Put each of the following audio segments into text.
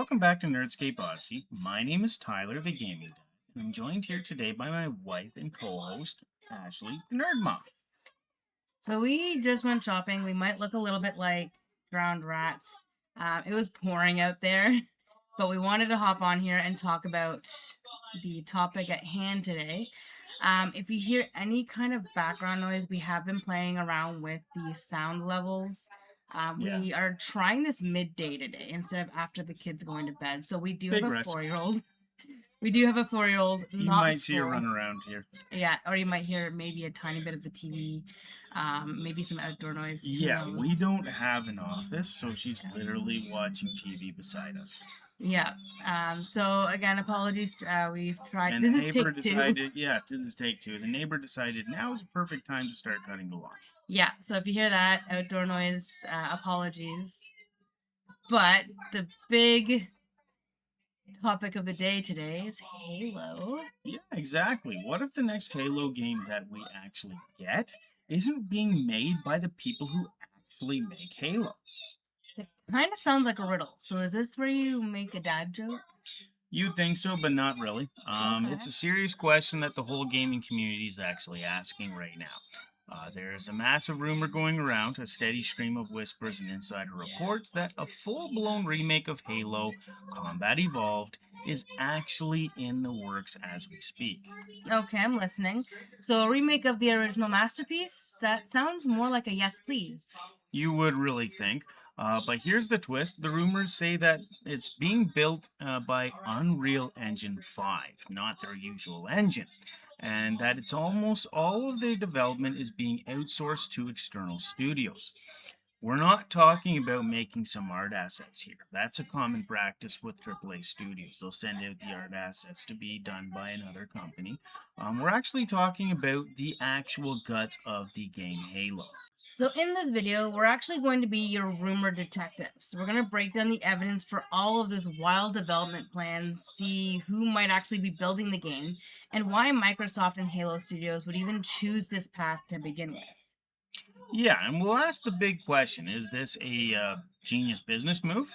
welcome back to Nerdscape Odyssey. My name is Tyler, the Gaming Dad, and I'm joined here today by my wife and co-host, Ashley, the Nerd Mom. So we just went shopping. We might look a little bit like drowned rats. It was pouring out there, but we wanted to hop on here and talk about the topic at hand today. If you hear any kind of background noise, we have been playing around with the sound levels. We are trying this midday today instead of after the kids going to bed. So we do Big have a risk. 4-year-old. We do have a 4-year-old. You Not might in see her school. run around here. Yeah, or you might hear maybe a tiny bit of the TV, maybe some outdoor noise. Who Yeah, knows? we don't have an office, so she's literally watching TV beside us. Yeah. So again, apologies. We've tried. And This the is neighbor take two. decided, to this take two, the neighbor decided now is the perfect time to start cutting the lawn. Yeah. So if you hear that outdoor noise, apologies. But the big topic of the day today is Halo. Yeah, exactly. What if the next Halo game that we actually get isn't being made by the people who actually make Halo? That kind of sounds like a riddle. So is this where you make a dad joke? You'd think so, but not really. Okay. It's a serious question that the whole gaming community is actually asking right now. There's a massive rumor going around, a steady stream of whispers and insider reports that a full-blown remake of Halo Combat Evolved is actually in the works as we speak. Okay, I'm listening. So a remake of the original masterpiece? That sounds more like a yes, please. You would really think. But here's the twist. The rumors say that it's being built by Unreal Engine 5, not their usual engine, and that it's almost all of their development is being outsourced to external studios. We're not talking about making some art assets here. That's a common practice with AAA studios. They'll send out the art assets to be done by another company. We're actually talking about the actual guts of the game Halo. So in this video, we're actually going to be your rumor detectives. We're going to break down the evidence for all of this wild development plans, see who might actually be building the game, and why Microsoft and Halo Studios would even choose this path to begin with. Yeah, and we'll ask the big question, is this a genius business move?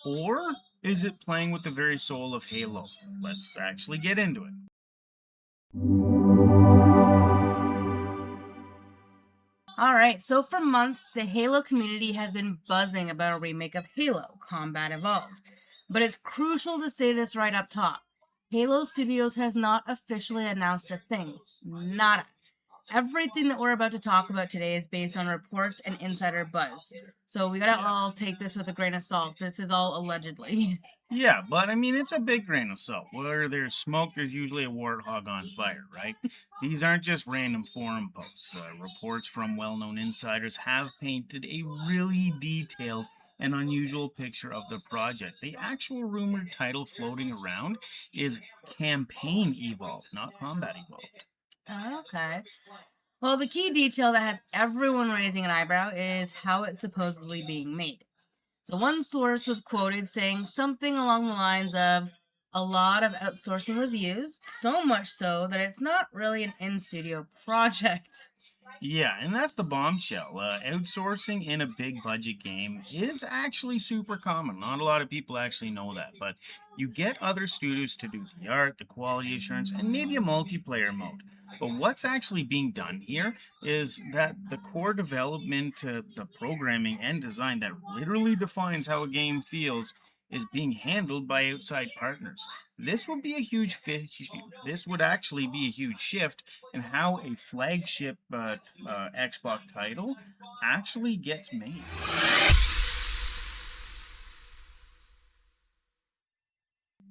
Or is it playing with the very soul of Halo? Let's actually get into it. Alright, so for months, the Halo community has been buzzing about a remake of Halo, Combat Evolved. But it's crucial to say this right up top. Halo Studios has not officially announced a thing. Nada. Everything that we're about to talk about today is based on reports and insider buzz. So we gotta all take this with a grain of salt. This is all allegedly. Yeah, but I mean, it's a big grain of salt. Where there's smoke, there's usually a warthog on fire, right? These aren't just random forum posts. Reports from well-known insiders have painted a really detailed and unusual picture of the project. The actual rumored title floating around is Campaign Evolved, not Combat Evolved. Okay. Well, the key detail that has everyone raising an eyebrow is how it's supposedly being made. So one source was quoted saying something along the lines of, a lot of outsourcing was used, so much so that it's not really an in-studio project. Yeah, and that's the bombshell. Outsourcing in a big budget game is actually super common. Not a lot of people actually know that, but you get other studios to do the art, the quality assurance, and maybe a multiplayer mode. But what's actually being done here is that the core development, the programming and design that literally defines how a game feels is being handled by outside partners. This would be a huge this would actually be a huge shift in how a flagship Xbox title actually gets made.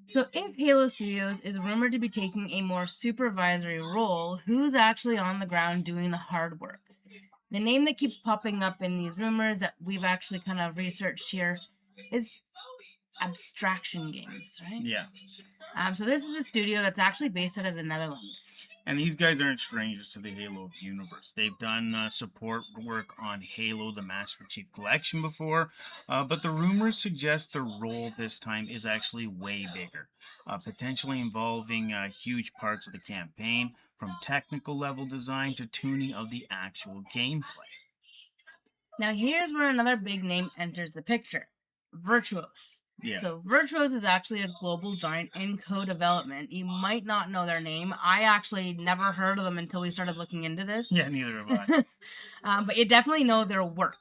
So if Halo Studios is rumored to be taking a more supervisory role, who's actually on the ground doing the hard work? The name that keeps popping up in these rumors that we've actually kind of researched here is Abstraction Games, right? Yeah. So this is a studio that's actually based out of the Netherlands. And these guys aren't strangers to the Halo universe. They've done support work on Halo the Master Chief Collection before, but the rumors suggest their role this time is actually way bigger, potentially involving huge parts of the campaign, from technical level design to tuning of the actual gameplay. Now here's where another big name enters the picture. Virtuos. Yeah. So Virtuos is actually a global giant in co-development. You might not know their name. I actually never heard of them until we started looking into this. Yeah, neither have I. But you definitely know their work.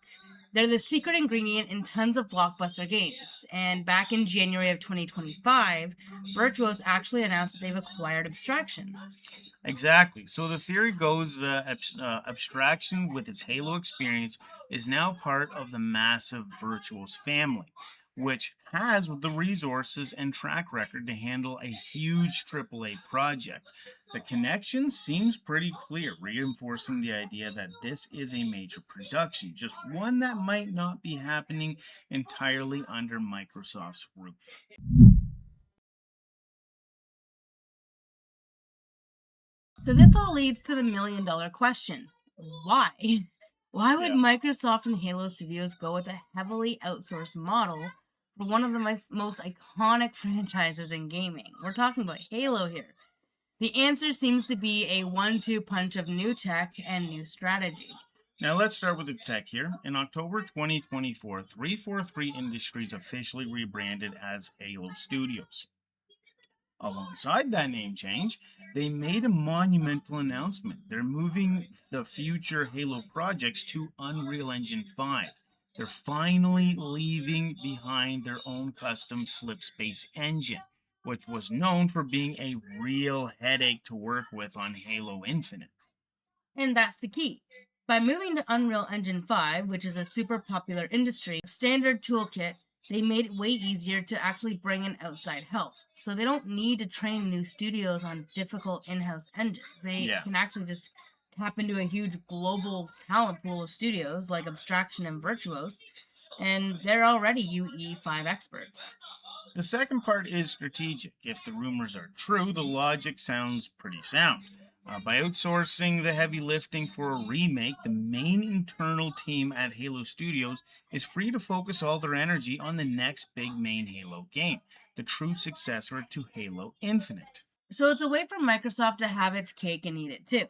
They're the secret ingredient in tons of blockbuster games. And back in January of 2025, Virtuos actually announced that they've acquired Abstraction. Exactly. So the theory goes abstraction, with its Halo experience, is now part of the massive Virtuos family, which has the resources and track record to handle a huge AAA project. The connection seems pretty clear, reinforcing the idea that this is a major production, just one that might not be happening entirely under Microsoft's roof. So this all leads to the $1 million question. Why? Why would Yeah. Microsoft and Halo Studios go with a heavily outsourced model for one of the most iconic franchises in gaming? We're talking about Halo here. The answer seems to be a 1-2 punch of new tech and new strategy. Now let's start with the tech here. In October 2024, 343 Industries officially rebranded as Halo Studios. Alongside that name change, they made a monumental announcement. They're moving the future Halo projects to Unreal Engine 5. They're finally leaving behind their own custom Slipspace engine, which was known for being a real headache to work with on Halo Infinite. And that's the key. By moving to Unreal Engine 5, which is a super popular industry standard toolkit, they made it way easier to actually bring in outside help. So they don't need to train new studios on difficult in-house engines. They can actually just tap into a huge global talent pool of studios like Abstraction and Virtuos, and they're already UE5 experts. The second part is strategic. If the rumors are true, the logic sounds pretty sound. By outsourcing the heavy lifting for a remake, the main internal team at Halo Studios is free to focus all their energy on the next big main Halo game, the true successor to Halo Infinite. So it's a way for Microsoft to have its cake and eat it too.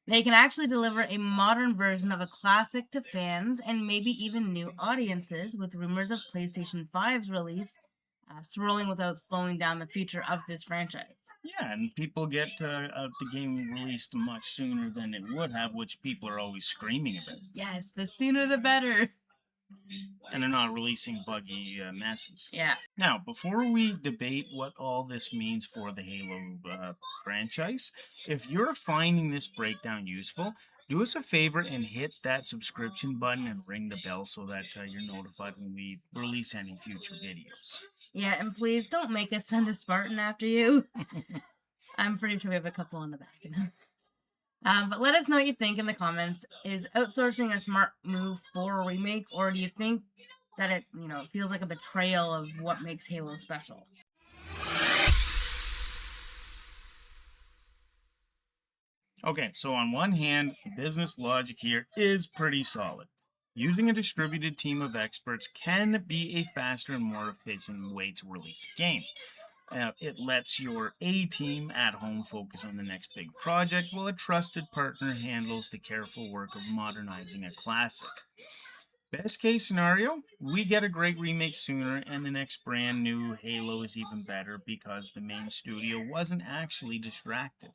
They can actually deliver a modern version of a classic to fans and maybe even new audiences, with rumors of PlayStation 5's release swirling without slowing down the future of this franchise. Yeah, and people get the game released much sooner than it would have, which people are always screaming about. Yes, the sooner the better. And they're not releasing buggy messes. Yeah. Now, before we debate what all this means for the Halo franchise, if you're finding this breakdown useful, do us a favor and hit that subscription button and ring the bell so that you're notified when we release any future videos. Yeah, and please don't make us send a Spartan after you. I'm pretty sure we have a couple on the back of them. But let us know what you think in the comments. Is outsourcing a smart move for a remake, or do you think that it feels like a betrayal of what makes Halo special? Okay, so on one hand, the business logic here is pretty solid. Using a distributed team of experts can be a faster and more efficient way to release a game. It lets your A team at home focus on the next big project, while a trusted partner handles the careful work of modernizing a classic. Best case scenario, we get a great remake sooner, and the next brand new Halo is even better because the main studio wasn't actually distracted.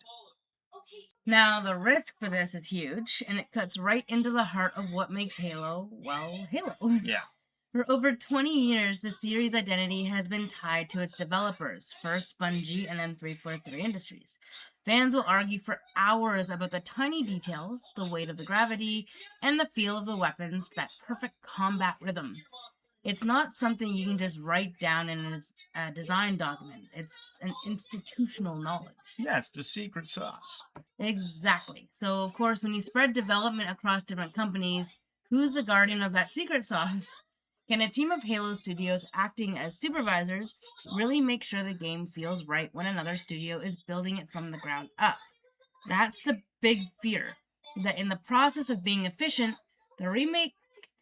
Now, the risk for this is huge, and it cuts right into the heart of what makes Halo, well, Halo. Yeah. For over 20 years, the series' identity has been tied to its developers, first Bungie and then 343 Industries. Fans will argue for hours about the tiny details, the weight of the gravity, and the feel of the weapons, that perfect combat rhythm. It's not something you can just write down in a design document. It's an institutional knowledge. Yeah, it's the secret sauce. Exactly. So, of course, when you spread development across different companies, who's the guardian of that secret sauce? Can a team of Halo studios acting as supervisors really make sure the game feels right when another studio is building it from the ground up? That's the big fear, that in the process of being efficient, the remake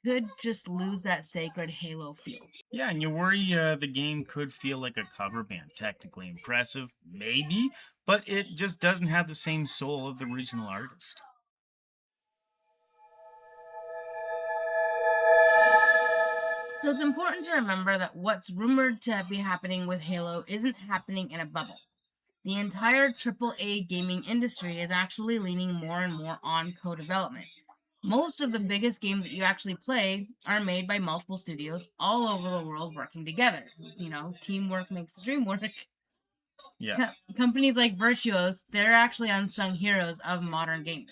could just lose that sacred Halo feel. Yeah, and you worry the game could feel like a cover band. Technically impressive, maybe, but it just doesn't have the same soul of the original artist. So it's important to remember that what's rumored to be happening with Halo isn't happening in a bubble. The entire AAA gaming industry is actually leaning more and more on co development. Most of the biggest games that you actually play are made by multiple studios all over the world working together. Teamwork makes the dream work. Yeah. Companies like Virtuos, they're actually unsung heroes of modern gaming.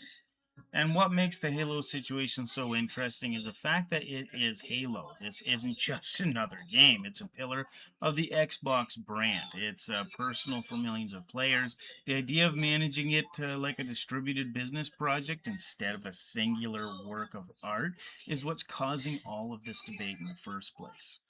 And what makes the Halo situation so interesting is the fact that it is Halo. This isn't just another game, it's a pillar of the Xbox brand. It's personal for millions of players. The idea of managing it like a distributed business project instead of a singular work of art is what's causing all of this debate in the first place.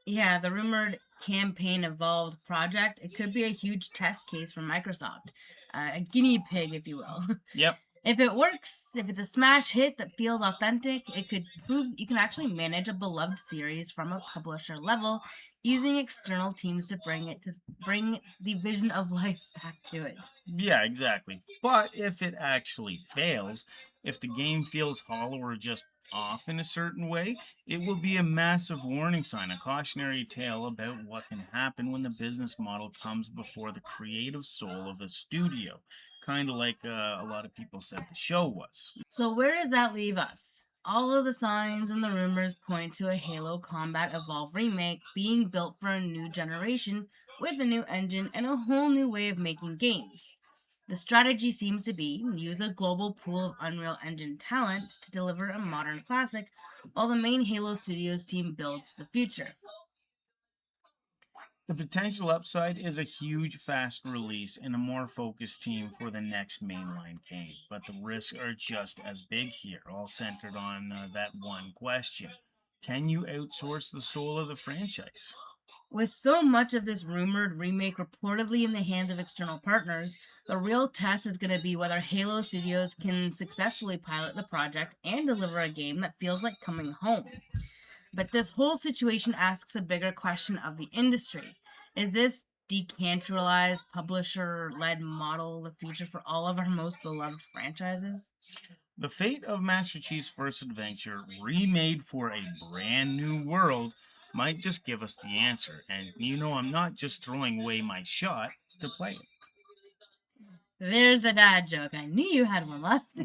Yeah, the rumored campaign evolved project, it could be a huge test case for Microsoft. A guinea pig, if you will. Yep. If it works, if it's a smash hit that feels authentic, it could prove you can actually manage a beloved series from a publisher level using external teams to bring the vision of life back to it. Yeah, exactly. But if it actually fails, if the game feels hollow or just off in a certain way, it will be a massive warning sign, a cautionary tale about what can happen when the business model comes before the creative soul of the studio. Kind of like a lot of people said the show was. So where does that leave us? All of the signs and the rumors point to a Halo Combat Evolve remake being built for a new generation with a new engine and a whole new way of making games. The strategy seems to be use a global pool of Unreal Engine talent to deliver a modern classic while the main Halo Studios team builds the future. The potential upside is a huge fast release and a more focused team for the next mainline game, but the risks are just as big here, all centered on that one question. Can you outsource the soul of the franchise? With so much of this rumored remake reportedly in the hands of external partners, the real test is going to be whether Halo Studios can successfully pilot the project and deliver a game that feels like coming home. But this whole situation asks a bigger question of the industry. Is this decentralized, publisher led model the future for all of our most beloved franchises? The fate of Master Chief's first adventure, remade for a brand new world, might just give us the answer. And I'm not just throwing away my shot to play it. There's the dad joke. I knew you had one left.